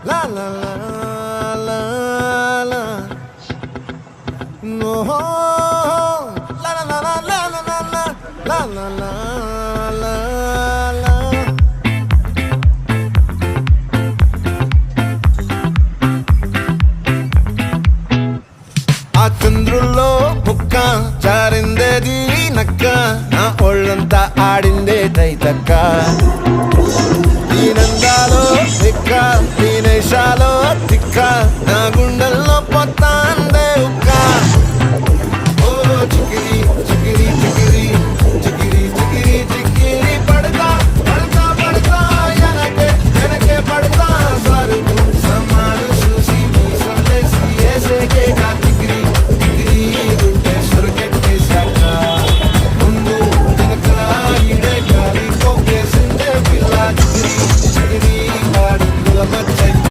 La la la la la. No. La la la la la la la la. La la la la la. ఆ చంద్రుల్లో ముక్క జారిందేది నక్క నా ఒళ్ళంతా ఆడిందే తైతక్క దీనందాలో తిక్క దీనేశాలో తిక్క నా గుండెల్లో పొక్క